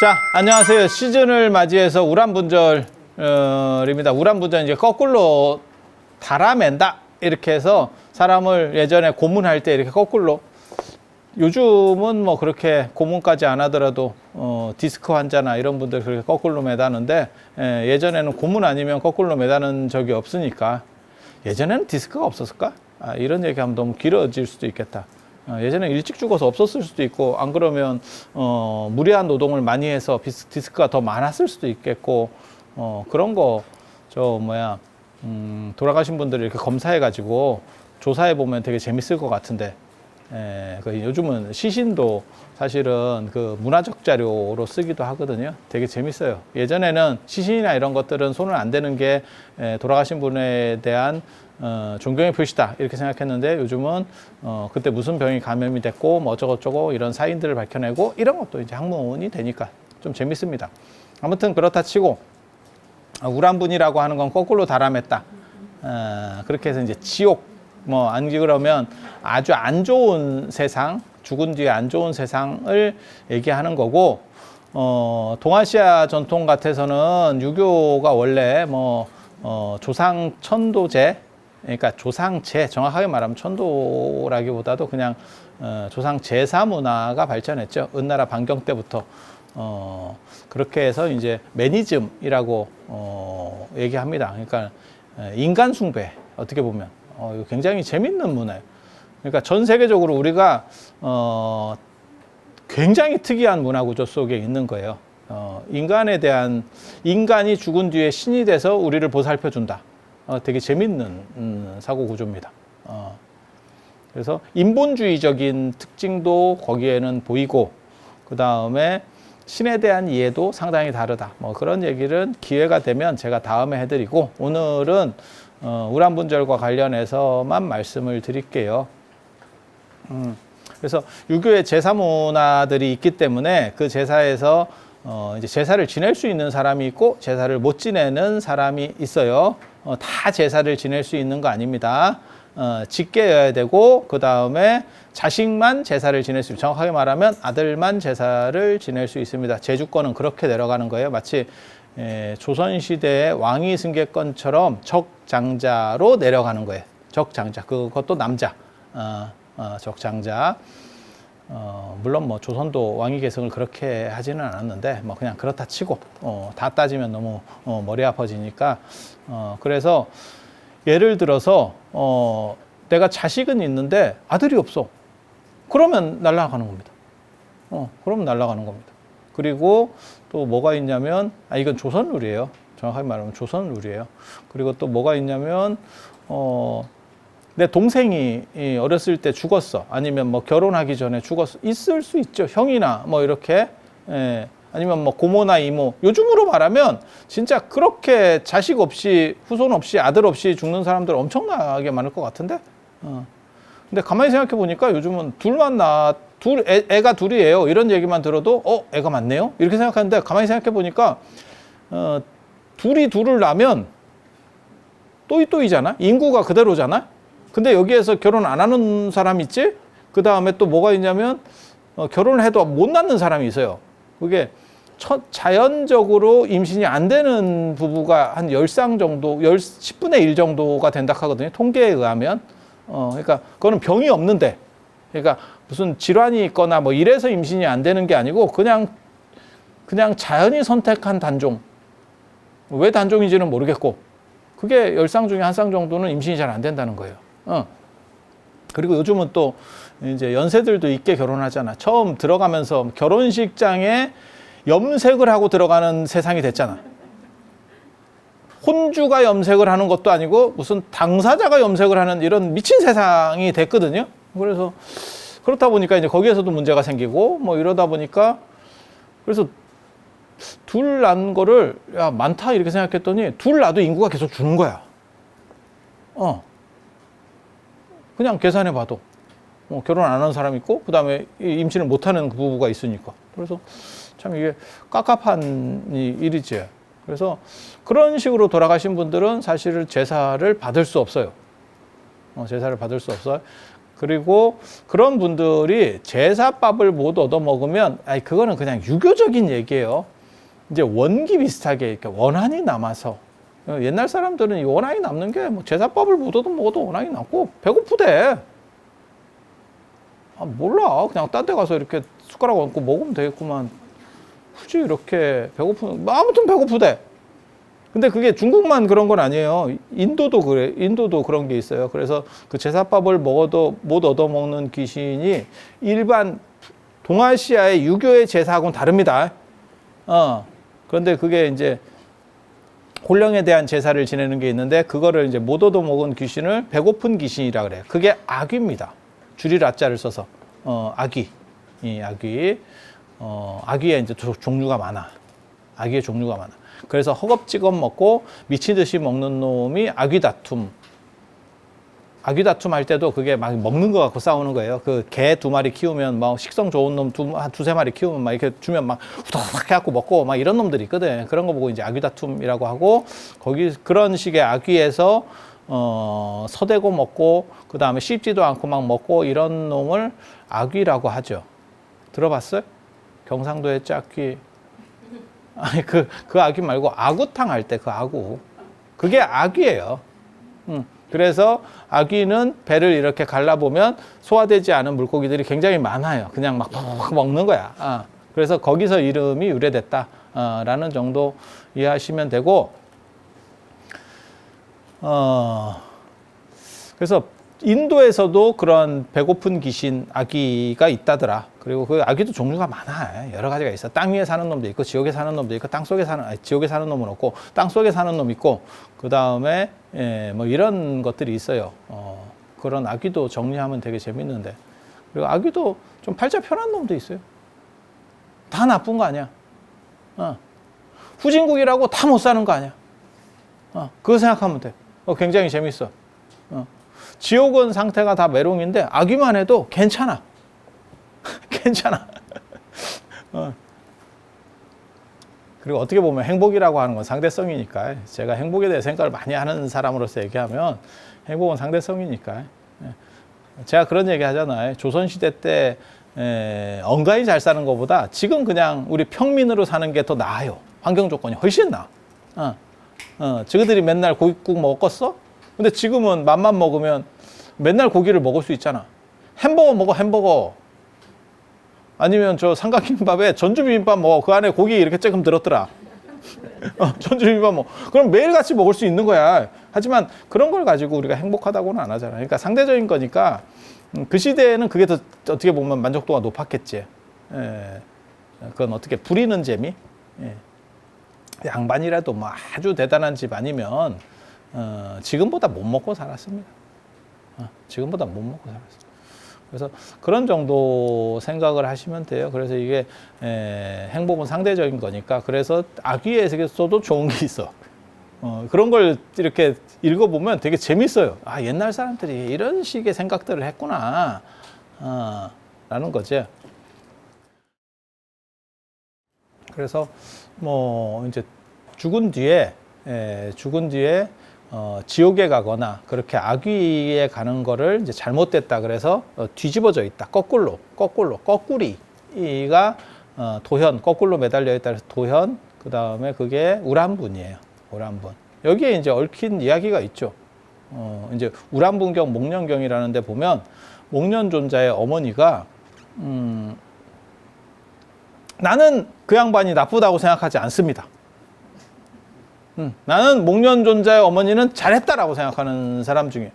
자, 안녕하세요. 시즌을 맞이해서 우란분절입니다. 우란분절 이제 거꾸로 달아맨다. 이렇게 해서 사람을 예전에 고문할 때 이렇게 거꾸로, 요즘은 뭐 그렇게 고문까지 안 하더라도 디스크 환자나 이런 분들 그렇게 거꾸로 매다는데, 예전에는 고문 아니면 거꾸로 매다는 적이 없으니까. 예전에는 디스크가 없었을까? 이런 얘기하면 너무 길어질 수도 있겠다. 예전에 일찍 죽어서 없었을 수도 있고, 안 그러면 무리한 노동을 많이 해서 디스크가 더 많았을 수도 있겠고, 그런 거 돌아가신 분들을 이렇게 검사해 가지고 조사해 보면 되게 재밌을 것 같은데, 요즘은 시신도 사실은 그 문화적 자료로 쓰기도 하거든요. 되게 재밌어요. 예전에는 시신이나 이런 것들은 손을 안 대는 게 돌아가신 분에 대한 존경의 표시다 이렇게 생각했는데, 요즘은 그때 무슨 병이 감염이 됐고 뭐 어쩌고저쩌고 이런 사인들을 밝혀내고 이런 것도 이제 학문이 되니까 좀 재밌습니다. 아무튼 그렇다 치고, 우란분이라고 하는 건 거꾸로 달아맸다. 그렇게 해서 이제 지옥, 안 그러면 아주 안 좋은 세상, 죽은 뒤에 안 좋은 세상을 얘기하는 거고, 동아시아 전통 같아서는 유교가 원래 조상 천도제, 그러니까 조상제, 정확하게 말하면 천도라기보다도 그냥 조상 제사 문화가 발전했죠. 은나라 반경 때부터. 그렇게 해서 이제 매니즘이라고 얘기합니다. 그러니까 인간 숭배, 어떻게 보면 이거 굉장히 재밌는 문화예요. 그러니까 전 세계적으로 우리가 굉장히 특이한 문화 구조 속에 있는 거예요. 인간이 죽은 뒤에 신이 돼서 우리를 보살펴 준다. 되게 재밌는 사고 구조입니다. 그래서 인본주의적인 특징도 거기에는 보이고, 그 다음에 신에 대한 이해도 상당히 다르다. 그런 얘기는 기회가 되면 제가 다음에 해드리고, 오늘은 우란분절과 관련해서만 말씀을 드릴게요. 그래서 유교의 제사 문화들이 있기 때문에 그 제사에서 이제 제사를 지낼 수 있는 사람이 있고 제사를 못 지내는 사람이 있어요. 다 제사를 지낼 수 있는 거 아닙니다. 직계여야 되고, 그 다음에 자식만 제사를 지낼 수 있습니다. 정확하게 말하면 아들만 제사를 지낼 수 있습니다. 제주권은 그렇게 내려가는 거예요. 마치 조선시대의 왕위 승계권처럼 적장자로 내려가는 거예요. 적장자, 그것도 남자. 적장자. 물론 조선도 왕위 계승을 그렇게 하지는 않았는데, 그냥 그렇다 치고, 다 따지면 너무 머리 아파지니까, 그래서 예를 들어서 내가 자식은 있는데 아들이 없어. 그러면 날아가는 겁니다. 그러면 날아가는 겁니다. 그리고 또 뭐가 있냐면, 이건 조선 룰이에요. 정확하게 말하면 조선 룰이에요. 그리고 또 뭐가 있냐면, 내 동생이 어렸을 때 죽었어. 아니면 결혼하기 전에 죽었어. 있을 수 있죠. 형이나 이렇게. 아니면 고모나 이모. 요즘으로 말하면 진짜 그렇게 자식 없이, 후손 없이, 아들 없이 죽는 사람들 엄청나게 많을 것 같은데. 근데 가만히 생각해 보니까 요즘은 애가 둘이에요. 이런 얘기만 들어도 애가 많네요. 이렇게 생각하는데, 가만히 생각해 보니까 둘을 낳으면 또이또이잖아. 인구가 그대로잖아. 근데 여기에서 결혼 안 하는 사람이 있지? 그 다음에 또 뭐가 있냐면, 결혼을 해도 못 낳는 사람이 있어요. 그게 자연적으로 임신이 안 되는 부부가 한 10쌍 정도, 10분의 1 정도가 된다 하거든요. 통계에 의하면. 그러니까 그거는 병이 없는데, 그러니까 무슨 질환이 있거나 이래서 임신이 안 되는 게 아니고, 그냥 자연이 선택한 단종. 왜 단종인지는 모르겠고, 그게 10쌍 중에 1쌍 정도는 임신이 잘 안 된다는 거예요. 그리고 요즘은 또 이제 연세들도 있게 결혼하잖아. 처음 들어가면서 결혼식장에 염색을 하고 들어가는 세상이 됐잖아. 혼주가 염색을 하는 것도 아니고 무슨 당사자가 염색을 하는 이런 미친 세상이 됐거든요. 그래서 그렇다 보니까 이제 거기에서도 문제가 생기고 이러다 보니까, 그래서 둘 낳은 거를 많다 이렇게 생각했더니, 둘 낳아도 인구가 계속 주는 거야. 그냥 계산해 봐도 결혼 안 하는 사람이 있고, 그 다음에 임신을 못 하는 부부가 있으니까. 그래서 참 이게 깝깝한 일이지. 그래서 그런 식으로 돌아가신 분들은 사실 제사를 받을 수 없어요. 제사를 받을 수 없어요. 그리고 그런 분들이 제사밥을 못 얻어먹으면, 아니, 그거는 그냥 유교적인 얘기예요. 이제 원기 비슷하게 이렇게 원한이 남아서. 옛날 사람들은 이 원한이 남는 게 뭐 제사밥을 못 얻어먹어도 원한이 남고 배고프대. 아, 몰라. 그냥 딴 데 가서 이렇게 숟가락 얹고 먹으면 되겠구만. 굳이 이렇게 배고프면, 아무튼 배고프대. 근데 그게 중국만 그런 건 아니에요. 인도도 그래. 인도도 그런 게 있어요. 그래서 그 제사밥을 먹어도 못 얻어먹는 귀신이 일반 동아시아의 유교의 제사하고는 다릅니다. 그런데 그게 이제 혼령에 대한 제사를 지내는 게 있는데 그거를 이제 못 얻어먹은 귀신을 배고픈 귀신이라 그래요. 그게 악귀입니다. 줄일 아자를 써서 악귀. 이 악귀. 악귀에 이제 종류가 많아. 악귀의 종류가 많아. 그래서 허겁지겁 먹고 미치듯이 먹는 놈이 악귀다툼. 악귀다툼 할 때도 그게 막 먹는 거 갖고 싸우는 거예요. 그 개 2마리 키우면 막 식성 좋은 놈 한 2-3마리 키우면 막 이렇게 주면 막 후다닥 해갖고 먹고 막 이런 놈들이 있거든. 그런 거 보고 이제 악귀다툼이라고 하고, 거기 그런 식의 악귀에서 서대고 먹고 그 다음에 씹지도 않고 막 먹고 이런 놈을 악귀라고 하죠. 들어봤어요? 경상도의 짝귀. 아니 그 아귀 말고 아구탕 할 때 그 아구, 그게 아귀예요. 그래서 아귀는 배를 이렇게 갈라보면 소화되지 않은 물고기들이 굉장히 많아요. 그냥 막 먹는 거야. 그래서 거기서 이름이 유래됐다라는 정도 이해하시면 되고, 그래서 인도에서도 그런 배고픈 귀신 아귀가 있다더라. 그리고 그 아귀도 종류가 많아. 여러 가지가 있어. 땅 위에 사는 놈도 있고, 지옥에 사는 놈도 있고, 지옥에 사는 놈은 없고, 땅 속에 사는 놈 있고, 그 다음에 뭐 이런 것들이 있어요. 그런 아귀도 정리하면 되게 재밌는데, 그리고 아귀도 좀 팔자 편한 놈도 있어요. 다 나쁜 거 아니야. 후진국이라고 다 못 사는 거 아니야. 그거 생각하면 돼. 굉장히 재밌어. 지옥은 상태가 다 메롱인데 아귀만 해도 괜찮아. 괜찮아. 그리고 어떻게 보면 행복이라고 하는 건 상대성이니까, 제가 행복에 대해 생각을 많이 하는 사람으로서 얘기하면 행복은 상대성이니까. 제가 그런 얘기 하잖아요. 조선시대 때 엉가이 잘 사는 것보다 지금 그냥 우리 평민으로 사는 게 더 나아요. 환경 조건이 훨씬 나아. 저희들이 맨날 고깃국 먹었어? 근데 지금은 맘만 먹으면 맨날 고기를 먹을 수 있잖아. 햄버거 먹어, 햄버거. 아니면 저 삼각김밥에 전주비빔밥 먹어. 그 안에 고기 이렇게 조금 들었더라. 전주비빔밥 먹어. 그럼 매일같이 먹을 수 있는 거야. 하지만 그런 걸 가지고 우리가 행복하다고는 안 하잖아. 그러니까 상대적인 거니까 그 시대에는 그게 더 어떻게 보면 만족도가 높았겠지. 그건 어떻게 부리는 재미? 양반이라도 뭐 아주 대단한 집 아니면 지금보다 못 먹고 살았습니다. 지금보다 못 먹고 살았어요. 그래서 그런 정도 생각을 하시면 돼요. 그래서 이게 행복은 상대적인 거니까. 그래서 악귀에서도 좋은 게 있어. 그런 걸 이렇게 읽어보면 되게 재밌어요. 아, 옛날 사람들이 이런 식의 생각들을 했구나. 라는 거죠. 그래서 뭐 이제 죽은 뒤에 지옥에 가거나 그렇게 악귀에 가는 거를 이제 잘못됐다 그래서 뒤집어져 있다. 거꾸리가 도현, 거꾸로 매달려 있다 그래서 도현, 그 다음에 그게 우란분이에요. 우란분. 여기에 이제 얽힌 이야기가 있죠. 이제 우란분경, 목련경이라는 데 보면 목련존자의 어머니가 나는 그 양반이 나쁘다고 생각하지 않습니다. 나는 목련존자의 어머니는 잘했다라고 생각하는 사람 중에,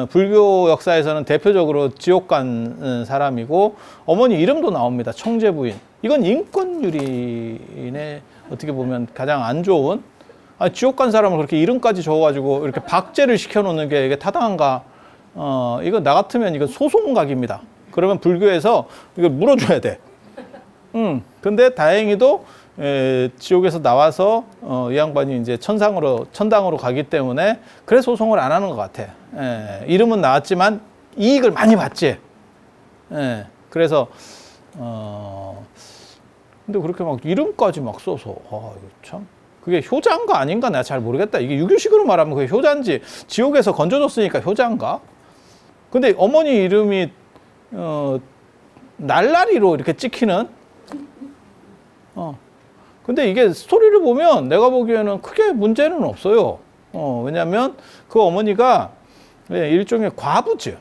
불교 역사에서는 대표적으로 지옥 간 사람이고, 어머니 이름도 나옵니다. 청제부인. 이건 인권유린에 어떻게 보면 가장 안 좋은, 지옥 간 사람을 그렇게 이름까지 적어가지고 이렇게 박제를 시켜놓는 게 이게 타당한가? 이거 나 같으면 이거 소송각입니다. 그러면 불교에서 이걸 물어줘야 돼. 근데 다행히도 지옥에서 나와서 이 양반이 이제 천당으로 가기 때문에 그래 소송을 안 하는 것 같아. 이름은 나왔지만 이익을 많이 받지. 그래서 근데 그렇게 막 이름까지 막 써서 이거 참 그게 효자인가 아닌가 내가 잘 모르겠다. 이게 유교식으로 말하면 그게 효자인지 지옥에서 건져줬으니까 효자인가? 근데 어머니 이름이 날라리로 이렇게 찍히는. 근데 이게 스토리를 보면 내가 보기에는 크게 문제는 없어요. 왜냐하면 그 어머니가 일종의 과부죠.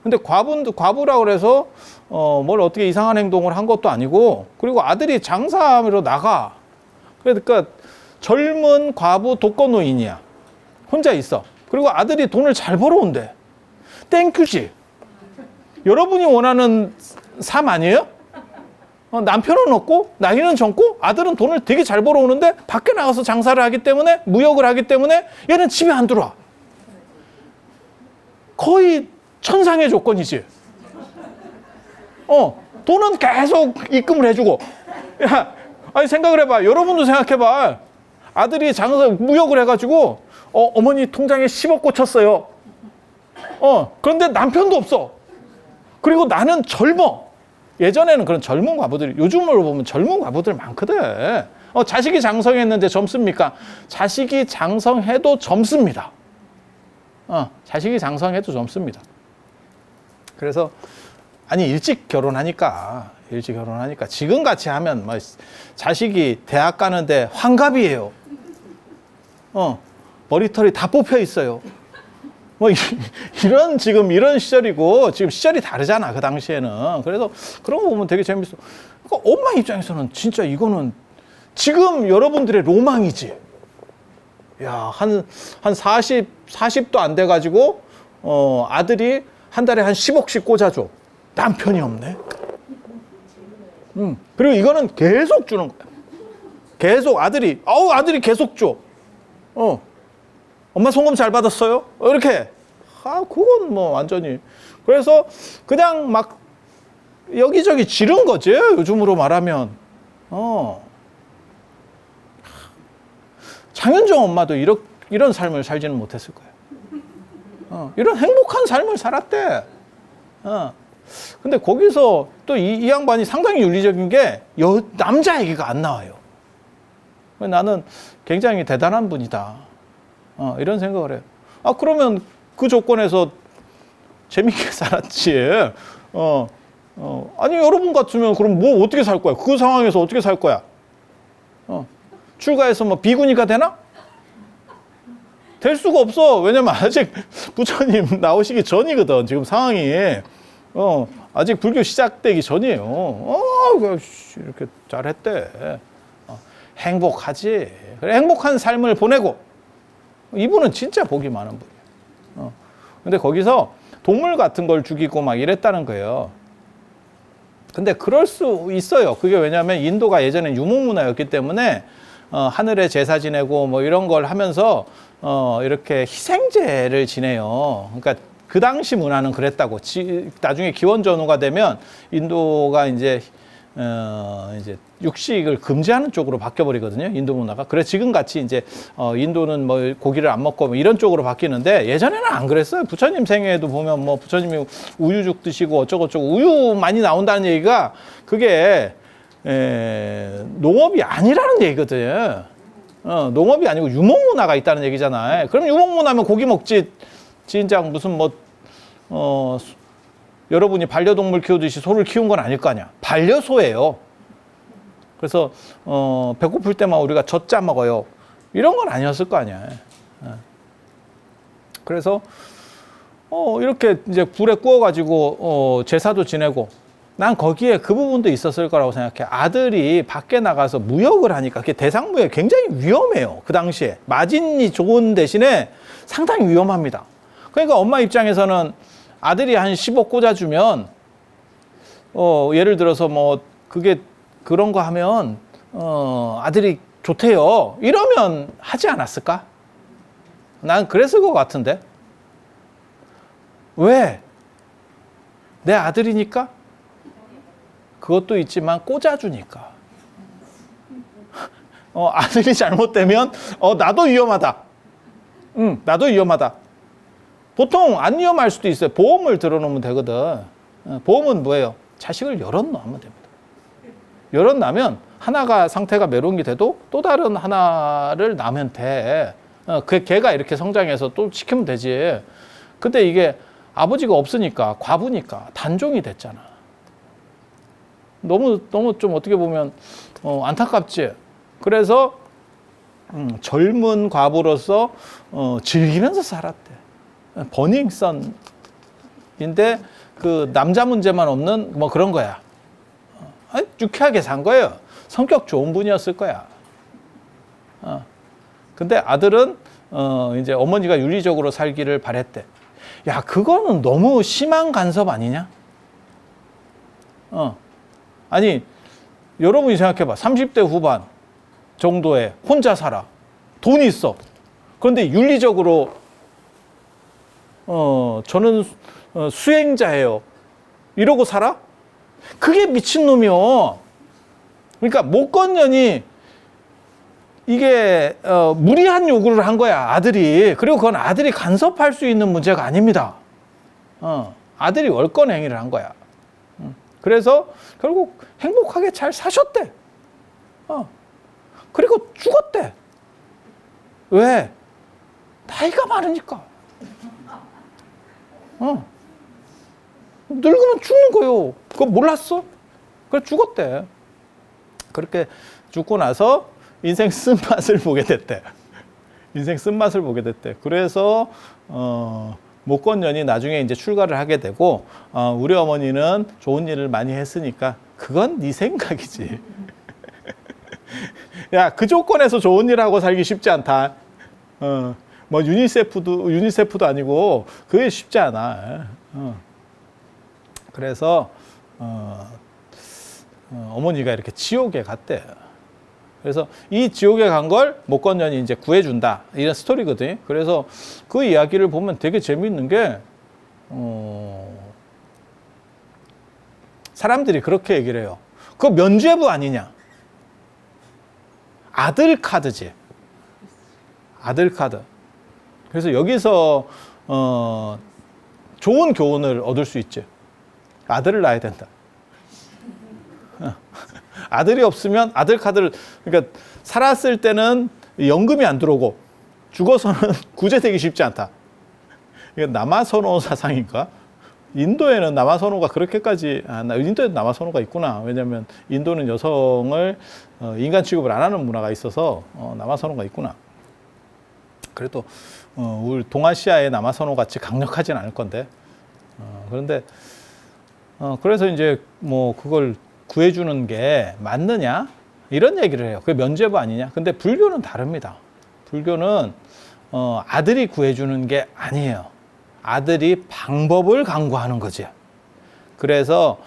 근데 과부라고 그래서 뭘 어떻게 이상한 행동을 한 것도 아니고, 그리고 아들이 장사하러 나가. 그러니까 젊은 과부 독거노인이야. 혼자 있어. 그리고 아들이 돈을 잘 벌어온대. 땡큐지. 여러분이 원하는 삶 아니에요? 남편은 없고 나이는 젊고 아들은 돈을 되게 잘 벌어오는데 밖에 나가서 장사를 하기 때문에, 무역을 하기 때문에 얘는 집에 안 들어와. 거의 천상의 조건이지. 돈은 계속 입금을 해주고. 야, 아니 생각을 해봐. 여러분도 생각해봐. 아들이 장사 무역을 해가지고 어머니 통장에 10억 꽂혔어요. 그런데 남편도 없어. 그리고 나는 젊어. 예전에는 그런 젊은 과부들이, 요즘으로 보면 젊은 과부들 많거든. 자식이 장성했는데 젊습니까? 자식이 장성해도 젊습니다. 자식이 장성해도 젊습니다. 그래서 아니 일찍 결혼하니까 지금 같이 하면 뭐 자식이 대학 가는데 환갑이에요. 머리털이 다 뽑혀 있어요. 뭐 이런 시절이고, 지금 시절이 다르잖아 그 당시에는. 그래서 그런 거 보면 되게 재밌어. 그러니까 엄마 입장에서는 진짜 이거는 지금 여러분들의 로망이지. 야, 한 40도 안 돼가지고 아들이 한 달에 한 10억씩 꽂아줘. 남편이 없네. 그리고 이거는 계속 주는 거야. 계속 아들이 계속 줘. 엄마 송금 잘 받았어요? 이렇게. 그건 뭐 완전히. 그래서 그냥 막 여기저기 지른 거지, 요즘으로 말하면. 장윤정 엄마도 이런 삶을 살지는 못했을 거예요. 이런 행복한 삶을 살았대. 근데 거기서 또 이 양반이 상당히 윤리적인 게 남자 얘기가 안 나와요. 나는 굉장히 대단한 분이다. 이런 생각을 해요. 그러면 그 조건에서 재밌게 살았지. 아니, 여러분 같으면 그럼 뭐 어떻게 살 거야? 그 상황에서 어떻게 살 거야? 출가해서 뭐 비구니가 되나? 될 수가 없어. 왜냐면 아직 부처님 나오시기 전이거든. 지금 상황이. 아직 불교 시작되기 전이에요. 이렇게 잘했대. 행복하지. 그래, 행복한 삶을 보내고. 이분은 진짜 복이 많은 분이에요. 근데 거기서 동물 같은 걸 죽이고 막 이랬다는 거예요. 근데 그럴 수 있어요. 그게 왜냐하면 인도가 예전에 유목문화였기 때문에 하늘에 제사 지내고 뭐 이런 걸 하면서 이렇게 희생제를 지내요. 그러니까 그 당시 문화는 그랬다고. 나중에 기원전후가 되면 인도가 이제 육식을 금지하는 쪽으로 바뀌어버리거든요. 인도 문화가. 그래 지금 같이 이제 인도는 뭐 고기를 안 먹고 뭐 이런 쪽으로 바뀌는데, 예전에는 안 그랬어요. 부처님 생애에도 보면 뭐 부처님이 우유죽 드시고 어쩌고저쩌고 우유 많이 나온다는 얘기가 그게 농업이 아니라는 얘기거든. 농업이 아니고 유목 문화가 있다는 얘기잖아요. 그럼 유목 문화면 고기 먹지. 진작 무슨 여러분이 반려동물 키우듯이 소를 키운 건 아닐 거 아니야. 반려소예요. 그래서 배고플 때만 우리가 젖 짜 먹어요. 이런 건 아니었을 거 아니야. 그래서 이렇게 이제 불에 구워가지고 제사도 지내고, 난 거기에 그 부분도 있었을 거라고 생각해. 아들이 밖에 나가서 무역을 하니까, 그게 대상무역이 굉장히 위험해요. 그 당시에 마진이 좋은 대신에 상당히 위험합니다. 그러니까 엄마 입장에서는 아들이 한 10억 꽂아주면 예를 들어서 뭐 그게 그런 거 하면 아들이 좋대요. 이러면 하지 않았을까? 난 그랬을 것 같은데. 왜? 내 아들이니까? 그것도 있지만 꽂아주니까. 아들이 잘못되면 나도 위험하다. 나도 위험하다. 보통 안 위험할 수도 있어요. 보험을 들어놓으면 되거든. 보험은 뭐예요? 자식을 여럿 낳으면 됩니다. 여럿 낳으면 하나가 상태가 메롱이 돼도 또 다른 하나를 낳으면 돼. 걔가 이렇게 성장해서 또 시키면 되지. 근데 이게 아버지가 없으니까 과부니까 단종이 됐잖아. 너무 좀 어떻게 보면 안타깝지. 그래서 젊은 과부로서 즐기면서 살았대. 버닝썬인데 그 남자 문제만 없는 뭐 그런 거야. 유쾌하게 산 거예요. 성격 좋은 분이었을 거야. 근데 아들은 이제 어머니가 윤리적으로 살기를 바랬대. 야, 그거는 너무 심한 간섭 아니냐? 아니, 여러분이 생각해봐. 30대 후반 정도에 혼자 살아. 돈이 있어. 그런데 윤리적으로 저는 수행자예요. 이러고 살아? 그게 미친놈이요. 그러니까 목건년이 이게 무리한 요구를 한 거야, 아들이. 그리고 그건 아들이 간섭할 수 있는 문제가 아닙니다. 아들이 월권 행위를 한 거야. 그래서 결국 행복하게 잘 사셨대. 그리고 죽었대. 왜? 나이가 많으니까. 늙으면 죽는 거요. 그거 몰랐어? 그래 죽었대. 그렇게 죽고 나서 인생 쓴맛을 보게 됐대. 인생 쓴맛을 보게 됐대. 그래서 목건년이 나중에 이제 출가를 하게 되고 우리 어머니는 좋은 일을 많이 했으니까 그건 네 생각이지. 야, 그 조건에서 좋은 일 하고 살기 쉽지 않다. 뭐 유니세프도 아니고 그게 쉽지 않아. 그래서 어머니가 이렇게 지옥에 갔대. 그래서 이 지옥에 간 걸 목건년이 이제 구해준다. 이런 스토리거든. 그래서 그 이야기를 보면 되게 재미있는 게, 사람들이 그렇게 얘기를 해요. 그거 면죄부 아니냐? 아들 카드지. 아들 카드. 그래서 여기서, 좋은 교훈을 얻을 수 있지. 아들을 낳아야 된다. 아들이 없으면 아들 카드를, 그러니까 살았을 때는 연금이 안 들어오고 죽어서는 구제되기 쉽지 않다. 이게 남아선호 사상인가? 인도에는 남아선호가 그렇게까지, 인도에도 남아선호가 있구나. 왜냐하면 인도는 여성을 인간 취급을 안 하는 문화가 있어서 남아선호가 있구나. 그래도 우리 동아시아의 남아선호 같이 강력하진 않을 건데. 그런데 그래서 이제 뭐 그걸 구해주는 게 맞느냐? 이런 얘기를 해요. 그게 면죄부 아니냐? 근데 불교는 다릅니다. 불교는 아들이 구해주는 게 아니에요. 아들이 방법을 강구하는 거지. 그래서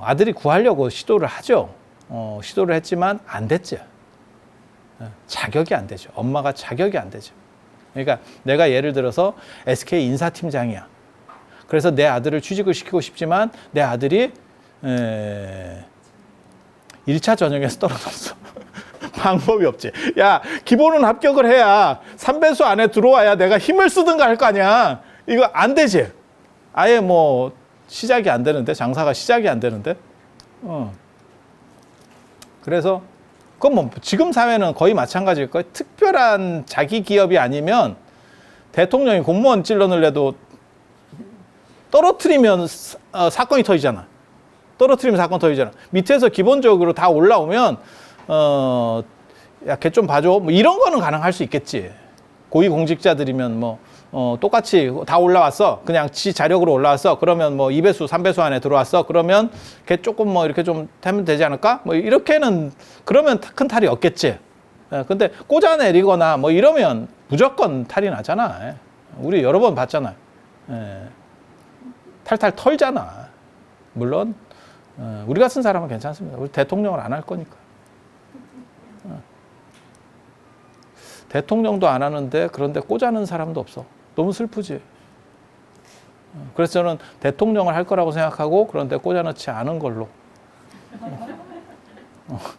아들이 구하려고 시도를 하죠. 시도를 했지만 안 됐죠. 자격이 안 되죠. 엄마가 자격이 안 되죠. 그러니까 내가 예를 들어서 SK 인사팀장이야. 그래서 내 아들을 취직을 시키고 싶지만 내 아들이 1차 전형에서 떨어졌어. 방법이 없지. 야, 기본은 합격을 해야 3배수 안에 들어와야 내가 힘을 쓰든가 할 거 아니야. 이거 안 되지. 아예 뭐 시작이 안 되는데, 장사가 시작이 안 되는데. 그래서 그건 뭐 지금 사회는 거의 마찬가지일 거예요. 특별한 자기 기업이 아니면 대통령이 공무원 찔러을 내도 떨어뜨리면 사건이 터지잖아. 떨어뜨리면 사건 터지잖아. 밑에서 기본적으로 다 올라오면 야, 걔 좀 봐줘. 뭐 이런 거는 가능할 수 있겠지. 고위공직자들이면 뭐 똑같이 다 올라왔어. 그냥 지 자력으로 올라왔어. 그러면 뭐 2배수, 3배수 안에 들어왔어. 그러면 걔 조금 뭐 이렇게 좀 하면 되지 않을까? 뭐 이렇게는 그러면 큰 탈이 없겠지. 근데 꽂아내리거나 뭐 이러면 무조건 탈이 나잖아. 우리 여러 번 봤잖아. 탈탈 털잖아. 물론 우리 같은 사람은 괜찮습니다. 우리 대통령을 안 할 거니까. 대통령도 안 하는데 그런데 꽂아는 사람도 없어. 너무 슬프지. 그래서 저는 대통령을 할 거라고 생각하고 그런데 꽂아넣지 않은 걸로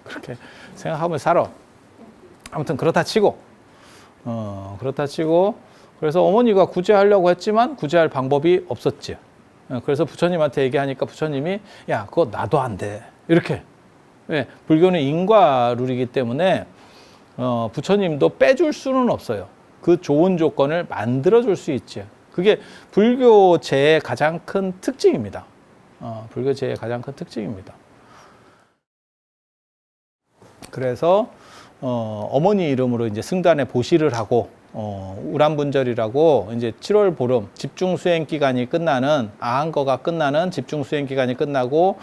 그렇게 생각하며 살아. 아무튼 그렇다 치고 그래서 어머니가 구제하려고 했지만 구제할 방법이 없었지. 그래서 부처님한테 얘기하니까 부처님이 야, 그거 나도 안 돼. 이렇게. 왜? 불교는 인과룰이기 때문에 부처님도 빼줄 수는 없어요. 그 좋은 조건을 만들어줄 수 있죠. 그게 불교제의 가장 큰 특징입니다. 불교제의 가장 큰 특징입니다. 그래서 어머니 이름으로 이제 승단에 보시를 하고 우람분절이라고 이제 7월 보름 집중 수행 기간이 끝나는 아한거가 끝나는 집중 수행 기간이 끝나고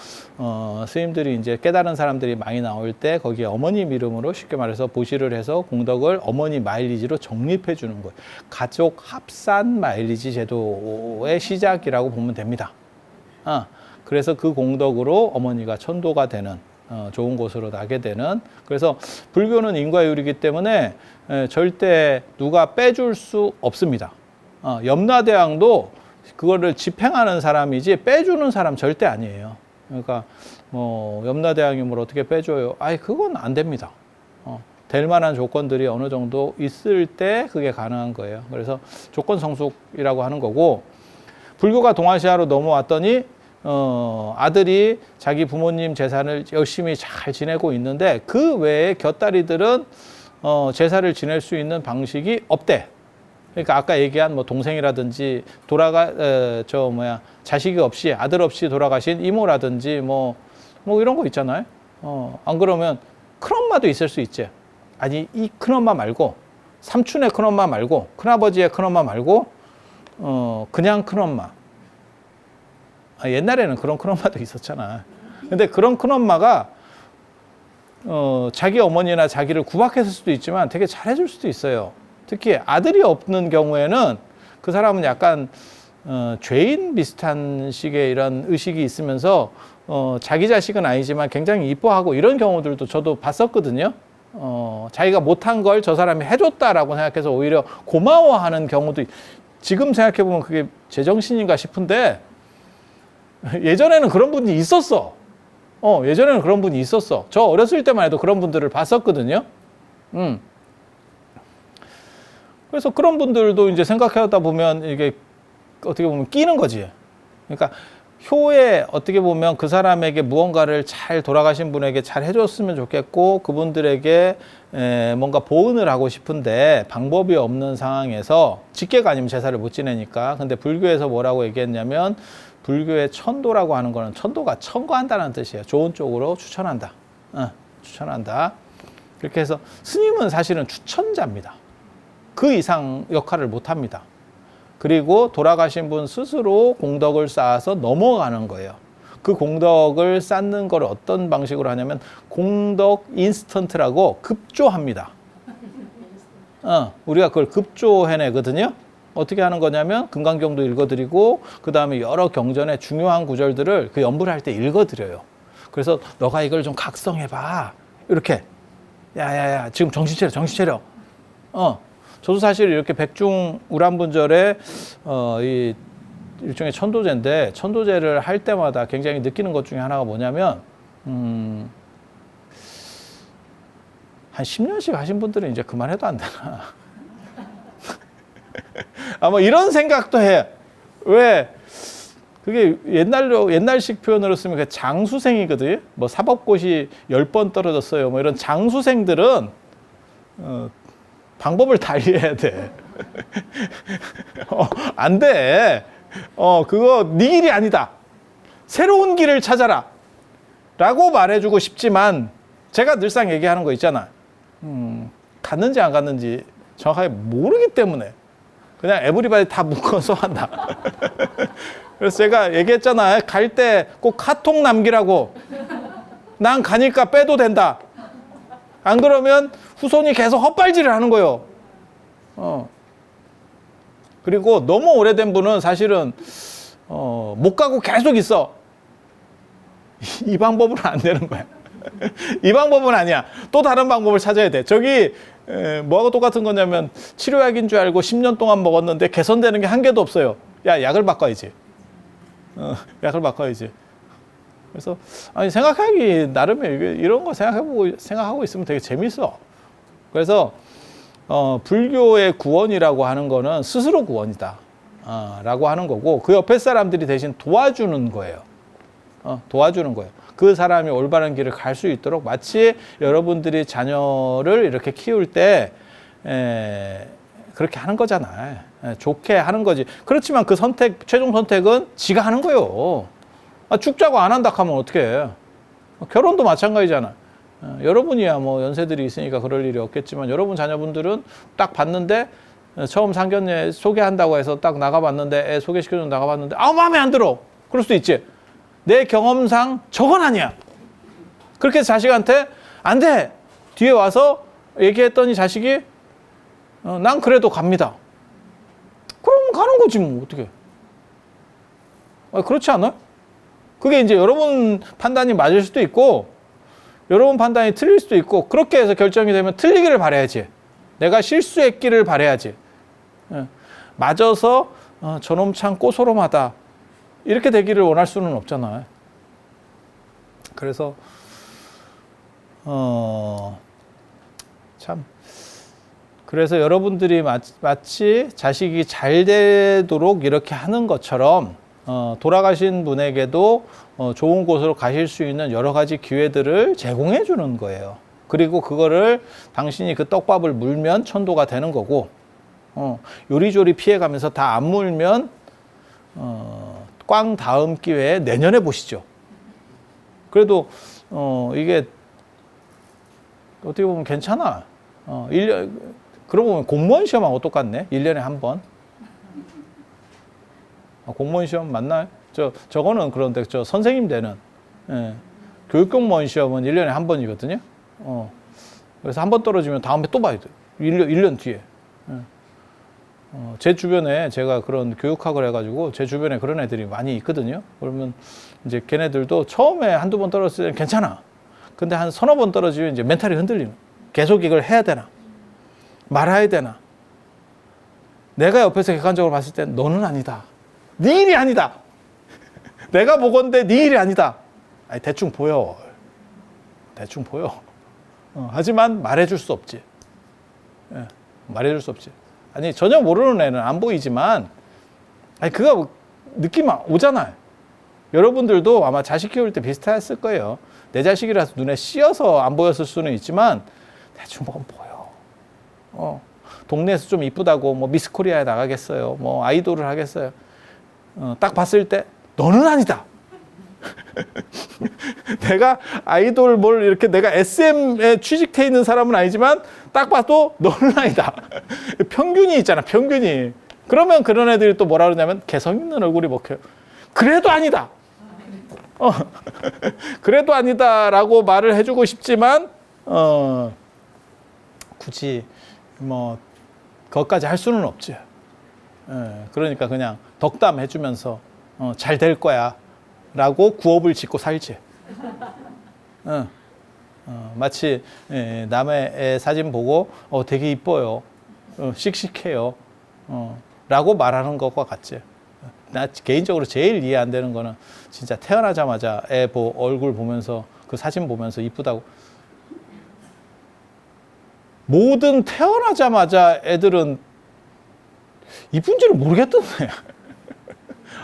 스님들이 이제 깨달은 사람들이 많이 나올 때 거기에 어머님 이름으로 쉽게 말해서 보시를 해서 공덕을 어머니 마일리지로 적립해 주는 거예요. 가족 합산 마일리지 제도의 시작이라고 보면 됩니다. 그래서 그 공덕으로 어머니가 천도가 되는 좋은 곳으로 나게 되는. 그래서 불교는 인과율이기 때문에 절대 누가 빼줄 수 없습니다. 염라대왕도 그거를 집행하는 사람이지 빼주는 사람 절대 아니에요. 그러니까 뭐 염라대왕이 뭘 어떻게 빼줘요? 아이 그건 안 됩니다. 될 만한 조건들이 어느 정도 있을 때 그게 가능한 거예요. 그래서 조건 성숙이라고 하는 거고, 불교가 동아시아로 넘어왔더니 아들이 자기 부모님 재산을 열심히 잘 지내고 있는데 그 외에 곁다리들은 제사를 지낼 수 있는 방식이 없대. 그러니까 아까 얘기한 뭐 동생이라든지 자식이 없이 아들 없이 돌아가신 이모라든지 뭐 이런 거 있잖아요. 안 그러면 큰엄마도 있을 수 있지. 아니 이 큰엄마 말고 삼촌의 큰엄마 말고 큰아버지의 큰엄마 말고 그냥 큰엄마. 옛날에는 그런 큰엄마도 있었잖아. 근데 그런 큰엄마가 자기 어머니나 자기를 구박했을 수도 있지만 되게 잘해줄 수도 있어요. 특히 아들이 없는 경우에는 그 사람은 약간 죄인 비슷한 식의 이런 의식이 있으면서 자기 자식은 아니지만 굉장히 이뻐하고 이런 경우들도 저도 봤었거든요. 자기가 못한 걸 저 사람이 해줬다라고 생각해서 오히려 고마워하는 경우도 지금 생각해보면 그게 제정신인가 싶은데 예전에는 그런 분이 있었어. 예전에는 그런 분이 있었어. 저 어렸을 때만 해도 그런 분들을 봤었거든요. 그래서 그런 분들도 이제 생각하다 보면 이게 어떻게 보면 끼는 거지. 그러니까 효에 어떻게 보면 그 사람에게 무언가를 잘 돌아가신 분에게 잘 해줬으면 좋겠고 그분들에게 뭔가 보은을 하고 싶은데 방법이 없는 상황에서 직계가 아니면 제사를 못 지내니까. 근데 불교에서 뭐라고 얘기했냐면 불교의 천도라고 하는 거는 천도가 청구한다는 뜻이에요. 좋은 쪽으로 추천한다. 추천한다. 그렇게 해서 스님은 사실은 추천자입니다. 그 이상 역할을 못 합니다. 그리고 돌아가신 분 스스로 공덕을 쌓아서 넘어가는 거예요. 그 공덕을 쌓는 걸 어떤 방식으로 하냐면 공덕 인스턴트라고 급조합니다. 우리가 그걸 급조해내거든요. 어떻게 하는 거냐면 금강경도 읽어드리고 그 다음에 여러 경전의 중요한 구절들을 그 연불을 할 때 읽어드려요. 그래서 너가 이걸 좀 각성해봐. 이렇게 야야야 지금 정신 차려. 저도 사실 이렇게 백중 우람분절에 이 일종의 천도제인데 천도제를 할 때마다 굉장히 느끼는 것 중에 하나가 뭐냐면 한 10년씩 하신 분들은 이제 그만해도 안 되나. 아마 이런 생각도 해. 왜? 그게 옛날식 표현으로 쓰면 그 장수생이거든요. 뭐 사법고시 10번 떨어졌어요. 뭐 이런 장수생들은 방법을 달리해야 돼. 안 돼. 그거 네 길이 아니다. 새로운 길을 찾아라. 라고 말해주고 싶지만 제가 늘상 얘기하는 거 있잖아. 갔는지 안 갔는지 정확하게 모르기 때문에 그냥 에브리바디 다 묶어서 한다. 그래서 제가 얘기했잖아요. 갈 때 꼭 카톡 남기라고. 난 가니까 빼도 된다. 안 그러면 후손이 계속 헛발질을 하는 거예요. 그리고 너무 오래된 분은 사실은 못 가고 계속 있어. 이 방법은 안 되는 거야. 이 방법은 아니야. 또 다른 방법을 찾아야 돼. 저기 뭐하고 똑같은 거냐면 치료약인 줄 알고 10년 동안 먹었는데 개선되는 게 한 개도 없어요. 야, 약을 바꿔야지. 약을 바꿔야지. 그래서 아니 생각하기 나름에 이런 거 생각하고 있으면 되게 재밌어. 그래서 불교의 구원이라고 하는 거는 스스로 구원이다. 라고 하는 거고 그 옆에 사람들이 대신 도와주는 거예요. 도와주는 거예요. 그 사람이 올바른 길을 갈 수 있도록 마치 여러분들이 자녀를 이렇게 키울 때 그렇게 하는 거잖아. 좋게 하는 거지. 그렇지만 그 선택, 최종 선택은 지가 하는 거요. 죽자고 안 한다 하면 어떻게 해. 결혼도 마찬가지잖아. 여러분이야 뭐 연세들이 있으니까 그럴 일이 없겠지만 여러분 자녀분들은 딱 봤는데 처음 상견례 소개한다고 해서 딱 나가봤는데 애 소개시켜서 나가봤는데 마음에 안 들어. 그럴 수도 있지. 내 경험상 저건 아니야. 그렇게 해서 자식한테 안 돼. 뒤에 와서 얘기했더니 자식이 난 그래도 갑니다. 그럼 가는 거지 뭐 어떻게. 그렇지 않아요? 그게 이제 여러분 판단이 맞을 수도 있고 여러분 판단이 틀릴 수도 있고 그렇게 해서 결정이 되면 틀리기를 바라야지. 내가 실수했기를 바라야지. 맞아서 저놈 참 꼬소름하다. 이렇게 되기를 원할 수는 없잖아요. 그래서 참 그래서 여러분들이 마치 자식이 잘 되도록 이렇게 하는 것처럼 돌아가신 분에게도 좋은 곳으로 가실 수 있는 여러 가지 기회들을 제공해 주는 거예요. 그리고 그거를 당신이 그 떡밥을 물면 천도가 되는 거고 요리조리 피해가면서 다 안 물면 꽝 다음 기회에 내년에 보시죠. 그래도 이게 어떻게 보면 괜찮아. 1년, 그러고 보면 공무원 시험하고 똑같네. 1년에 한 번. 공무원 시험 맞나요? 저거는 그런데 선생님 되는 교육공무원 시험은 1년에 한 번이거든요. 그래서 한 번 떨어지면 다음에 또 봐야 돼요. 1년 뒤에. 제 주변에 제가 그런 교육학을 해가지고 제 주변에 그런 애들이 많이 있거든요. 그러면 이제 걔네들도 처음에 한두 번 떨어졌을 때는 괜찮아. 근데 한 서너 번 떨어지면 이제 멘탈이 흔들리는. 계속 이걸 해야 되나? 말아야 되나? 내가 옆에서 객관적으로 봤을 땐 너는 아니다. 네 일이 아니다. 내가 보건데 네 일이 아니다. 아니, 대충 보여. 대충 보여. 하지만 말해줄 수 없지. 말해줄 수 없지. 아니, 전혀 모르는 애는 안 보이지만, 아니, 그거 느낌 오잖아요. 여러분들도 아마 자식 키울 때 비슷했을 거예요. 내 자식이라서 눈에 씌어서 안 보였을 수는 있지만, 대충 보면 보여. 동네에서 좀 이쁘다고, 뭐, 미스 코리아에 나가겠어요. 뭐, 아이돌을 하겠어요. 딱 봤을 때, 너는 아니다. 내가 아이돌 뭘 이렇게 내가 SM에 취직해 있는 사람은 아니지만 딱 봐도 너는 아니다. 평균이 있잖아, 평균이. 그러면 그런 애들이 또 뭐라 그러냐면 개성 있는 얼굴이 먹혀요. 그래도 아니다. 그래도 아니다라고 말을 해주고 싶지만 굳이 뭐 그것까지 할 수는 없지. 그러니까 그냥 덕담 해주면서 잘 될 거야 라고 구업을 짓고 살지. 마치 남의 애 사진 보고 되게 이뻐요, 씩씩해요 라고 말하는 것과 같지. 나 개인적으로 제일 이해 안 되는 거는 진짜 태어나자마자 애 얼굴 보면서 그 사진 보면서 이쁘다고. 모든 태어나자마자 애들은 이쁜지를 모르겠던데.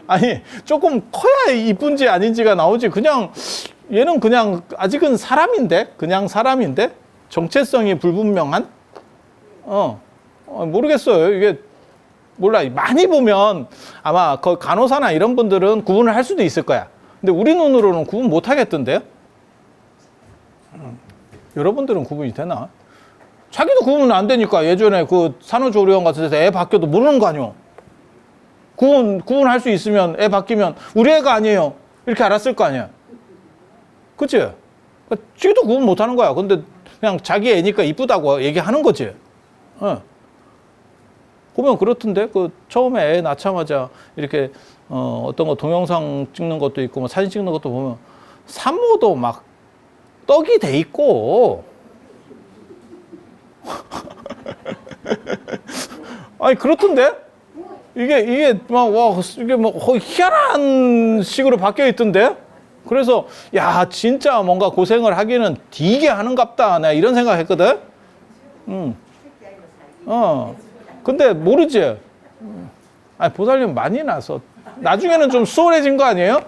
아니, 조금 커야 이쁜지 아닌지가 나오지. 그냥 얘는 그냥 아직은 사람인데, 그냥 사람인데 정체성이 불분명한. 모르겠어요. 이게 몰라. 많이 보면 아마 그 간호사나 이런 분들은 구분을 할 수도 있을 거야. 근데 우리 눈으로는 구분 못 하겠던데요. 여러분들은 구분이 되나? 자기도 구분 안 되니까 예전에 그 산후조리원 같은 데서 애 바뀌어도 모르는 거 아니오. 구분할 수 있으면 애 바뀌면 우리 애가 아니에요 이렇게 알았을 거 아니야. 그치? 그러니까 지도 구분 못 하는 거야. 근데 그냥 자기 애니까 이쁘다고 얘기하는 거지. 보면 그렇던데, 그 처음에 애 낳자마자 이렇게 어떤 거 동영상 찍는 것도 있고 뭐 사진 찍는 것도 보면 산모도 막 떡이 돼 있고. 아니 그렇던데? 이게 막 이게 뭐 거의 희한한 식으로 바뀌어 있던데. 그래서 야, 진짜 뭔가 고생을 하기는 되게 하는갑다. 내가 이런 생각했거든. 근데 모르지. 아니, 보살님 많이 나서 나중에는 좀 수월해진 거 아니에요?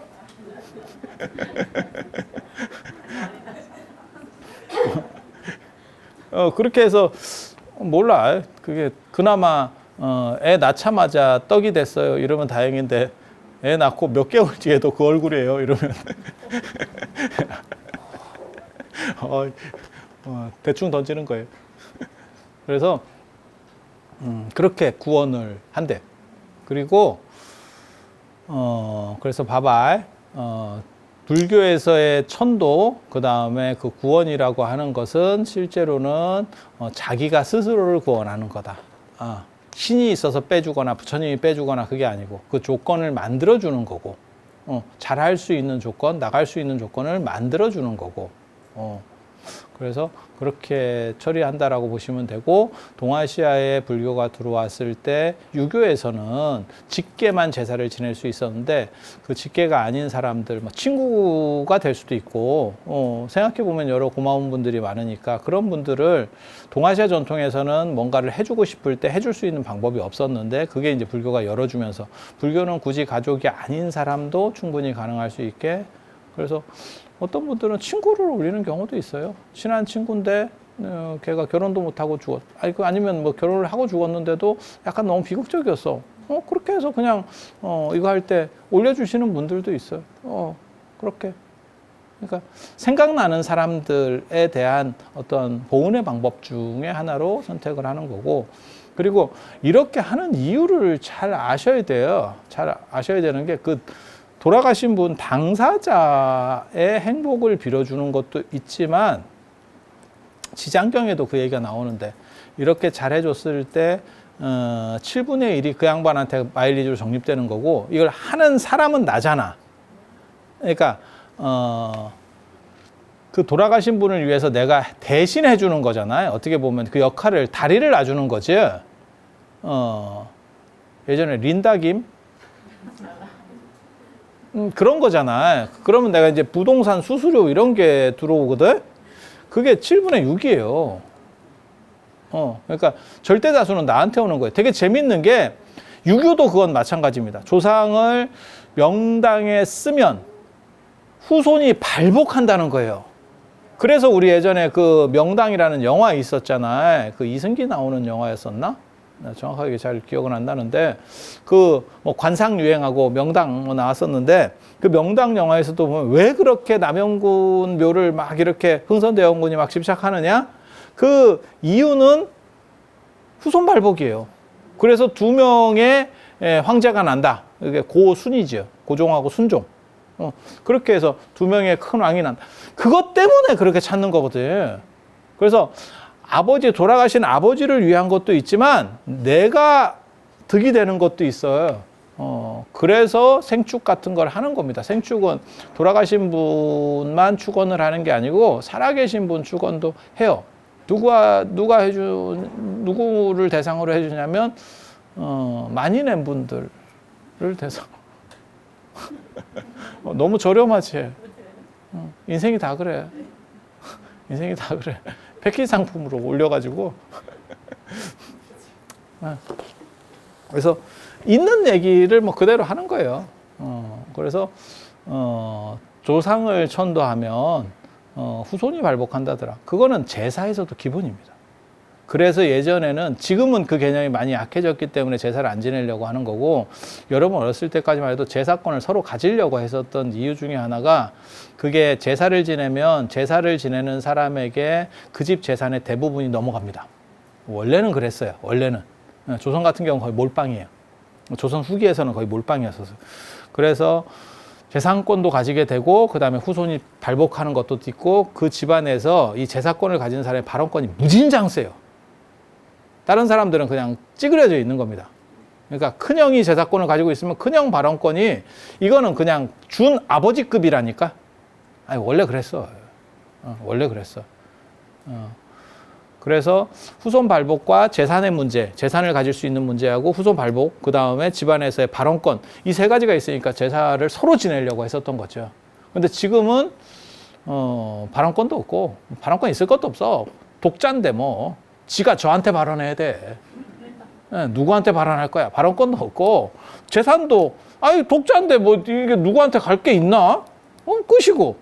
그렇게 해서 몰라. 그게 그나마 애 낳자마자 떡이 됐어요. 이러면 다행인데 애 낳고 몇 개월 뒤에도 그 얼굴이에요. 이러면 대충 던지는 거예요. 그래서 그렇게 구원을 한대. 그리고 그래서 봐봐. 불교에서의 천도, 그 다음에 그 구원이라고 하는 것은 실제로는 자기가 스스로를 구원하는 거다. 신이 있어서 빼주거나 부처님이 빼주거나 그게 아니고 그 조건을 만들어주는 거고, 잘할 수 있는 조건, 나갈 수 있는 조건을 만들어주는 거고, 그래서 그렇게 처리한다라고 보시면 되고, 동아시아에 불교가 들어왔을 때 유교에서는 직계만 제사를 지낼 수 있었는데 그 직계가 아닌 사람들, 친구가 될 수도 있고, 생각해 보면 여러 고마운 분들이 많으니까 그런 분들을 동아시아 전통에서는 뭔가를 해주고 싶을 때 해줄 수 있는 방법이 없었는데, 그게 이제 불교가 열어주면서 불교는 굳이 가족이 아닌 사람도 충분히 가능할 수 있게. 그래서 어떤 분들은 친구를 올리는 경우도 있어요. 친한 친구인데 걔가 결혼도 못하고 죽었. 아니면 뭐 결혼을 하고 죽었는데도 약간 너무 비극적이었어. 그렇게 해서 그냥 이거 할 때 올려주시는 분들도 있어요. 그렇게. 그러니까 생각나는 사람들에 대한 어떤 보은의 방법 중에 하나로 선택을 하는 거고, 그리고 이렇게 하는 이유를 잘 아셔야 돼요. 잘 아셔야 되는 게 그 돌아가신 분 당사자의 행복을 빌어주는 것도 있지만, 지장경에도 그 얘기가 나오는데, 이렇게 잘해줬을 때 7분의 1이 그 양반한테 마일리지로 적립되는 거고, 이걸 하는 사람은 나잖아. 그러니까 그 돌아가신 분을 위해서 내가 대신해 주는 거잖아요. 어떻게 보면 그 역할을, 다리를 놔주는 거지. 예전에 린다 김 그런 거잖아. 그러면 내가 이제 부동산 수수료 이런 게 들어오거든. 그게 7분의 6이에요. 그러니까 절대 다수는 나한테 오는 거예요. 되게 재밌는 게 유교도 그건 마찬가지입니다. 조상을 명당에 쓰면 후손이 발복한다는 거예요. 그래서 우리 예전에 그 명당이라는 영화 있었잖아요. 그 이승기 나오는 영화였었나? 정확하게 잘 기억은 안 나는데, 그 뭐 관상 유행하고 명당 뭐 나왔었는데, 그 명당 영화에서도 보면 왜 그렇게 남영군 묘를 막 이렇게 흥선대원군이 막 집착하느냐? 그 이유는 후손 발복이에요. 그래서 2명의 황제가 난다. 이게 고순이죠. 고종하고 순종. 그렇게 해서 2명의 큰 왕이 난다. 그것 때문에 그렇게 찾는 거거든. 그래서 돌아가신 아버지를 위한 것도 있지만 내가 득이 되는 것도 있어요. 그래서 생축 같은 걸 하는 겁니다. 생축은 돌아가신 분만 축원을 하는 게 아니고 살아계신 분 축원도 해요. 누구를 대상으로 해주냐면 많이 낸 분들을 대상으로. 너무 저렴하지. 인생이 다 그래. 인생이 다 그래. 패키지 상품으로 올려가지고. 그래서 있는 얘기를 뭐 그대로 하는 거예요. 그래서 조상을 천도하면 후손이 발복한다더라. 그거는 제사에서도 기본입니다. 그래서 예전에는, 지금은 그 개념이 많이 약해졌기 때문에 제사를 안 지내려고 하는 거고, 여러분 어렸을 때까지만 해도 제사권을 서로 가지려고 했었던 이유 중에 하나가, 그게 제사를 지내면 제사를 지내는 사람에게 그 집 재산의 대부분이 넘어갑니다. 원래는 그랬어요. 원래는. 조선 같은 경우는 거의 몰빵이에요. 조선 후기에서는 거의 몰빵이었어요. 그래서 재산권도 가지게 되고, 그 다음에 후손이 발복하는 것도 있고, 그 집안에서 이 제사권을 가진 사람의 발언권이 무진장 세요. 다른 사람들은 그냥 찌그러져 있는 겁니다. 그러니까 큰형이 제사권을 가지고 있으면 큰형 발언권이, 이거는 그냥 준 아버지급이라니까. 아니, 원래 그랬어. 원래 그랬어. 그래서 후손 발복과 재산의 문제, 재산을 가질 수 있는 문제하고 후손 발복, 그 다음에 집안에서의 발언권, 이 3가지가 있으니까 제사를 서로 지내려고 했었던 거죠. 근데 지금은 발언권도 없고, 발언권 있을 것도 없어. 독자인데 뭐 지가 저한테 발언해야 돼. 누구한테 발언할 거야? 발언권도 없고, 재산도 독자인데 뭐 이게 누구한테 갈 게 있나? 끝이고,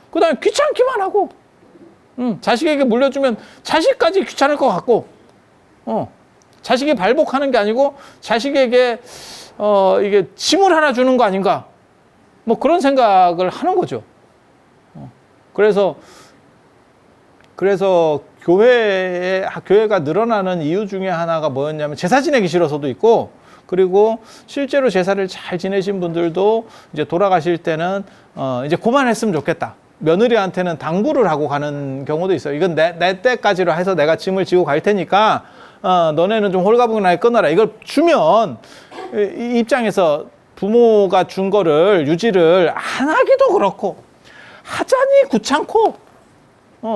그 다음에 귀찮기만 하고, 자식에게 물려주면 자식까지 귀찮을 것 같고, 자식이 발복하는 게 아니고 자식에게 이게 짐을 하나 주는 거 아닌가? 뭐 그런 생각을 하는 거죠. 그래서 교회가 늘어나는 이유 중에 하나가 뭐였냐면 제사 지내기 싫어서도 있고, 그리고 실제로 제사를 잘 지내신 분들도 이제 돌아가실 때는 이제 그만했으면 좋겠다. 며느리한테는 당부를 하고 가는 경우도 있어요. 이건 내 때까지로 해서 내가 짐을 지고 갈 테니까 너네는 좀 홀가분하게 끊어라. 이걸 주면 이 입장에서 부모가 준 거를 유지를 안 하기도 그렇고 하자니 귀찮고,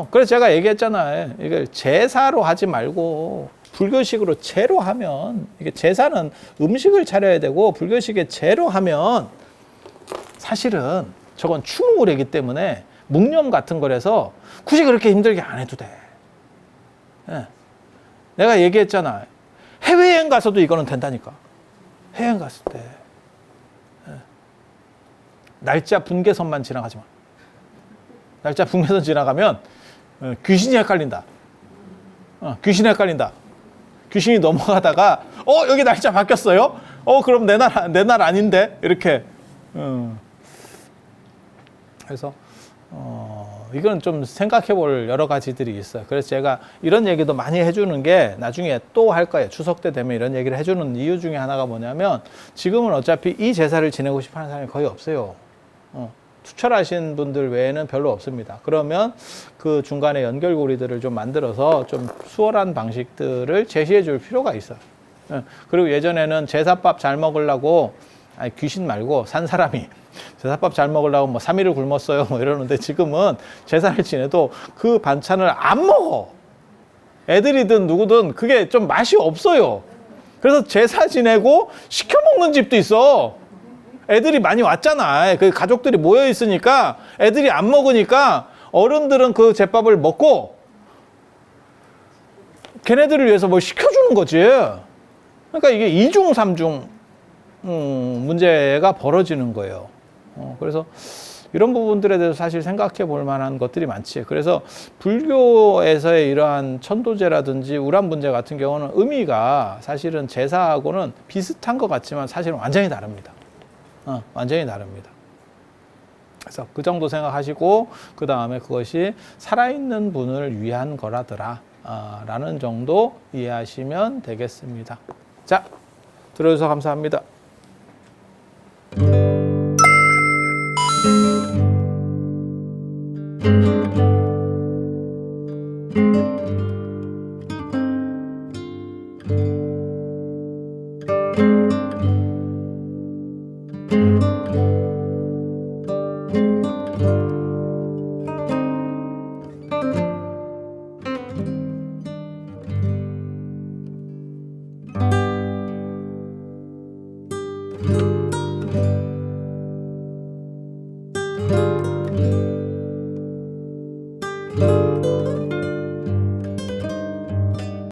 그래서 제가 얘기했잖아요. 이걸 제사로 하지 말고 불교식으로 제로 하면, 이게 제사는 음식을 차려야 되고 불교식의 제로 하면 사실은 저건 추모의례이기 때문에 묵념 같은 거라서 굳이 그렇게 힘들게 안 해도 돼. 예. 내가 얘기했잖아. 해외여행 가서도 이거는 된다니까. 해외여행 갔을 때 날짜 분계선만 지나가지 마. 날짜 분계선 지나가면 귀신이 헷갈린다. 귀신이 헷갈린다. 귀신이 넘어가다가 여기 날짜 바뀌었어요? 그럼 내 날 아닌데? 이렇게. 그래서 이건 좀 생각해 볼 여러 가지들이 있어요. 그래서 제가 이런 얘기도 많이 해주는 게 나중에 또 할 거예요. 추석 때 되면 이런 얘기를 해주는 이유 중에 하나가 뭐냐면, 지금은 어차피 이 제사를 지내고 싶어 하는 사람이 거의 없어요. 투철하신 분들 외에는 별로 없습니다. 그러면 그 중간에 연결고리들을 좀 만들어서 좀 수월한 방식들을 제시해 줄 필요가 있어요. 그리고 예전에는 제사밥 잘 먹으려고, 귀신 말고 산 사람이 제사밥 잘 먹으려고 뭐 3일을 굶었어요 뭐 이러는데, 지금은 제사를 지내도 그 반찬을 안 먹어. 애들이든 누구든 그게 좀 맛이 없어요. 그래서 제사 지내고 시켜 먹는 집도 있어. 애들이 많이 왔잖아. 그 가족들이 모여 있으니까 애들이 안 먹으니까 어른들은 그 제밥을 먹고 걔네들을 위해서 뭘 시켜주는 거지. 그러니까 이게 이중삼중 문제가 벌어지는 거예요. 그래서 이런 부분들에 대해서 사실 생각해 볼 만한 것들이 많지. 그래서 불교에서의 이러한 천도제라든지 우란 문제 같은 경우는 의미가 사실은 제사하고는 비슷한 것 같지만 사실은 완전히 다릅니다. 완전히 다릅니다. 그래서 그 정도 생각하시고, 그 다음에 그것이 살아있는 분을 위한 거라더라 라는 정도 이해하시면 되겠습니다. 자, 들어주셔서 감사합니다. you.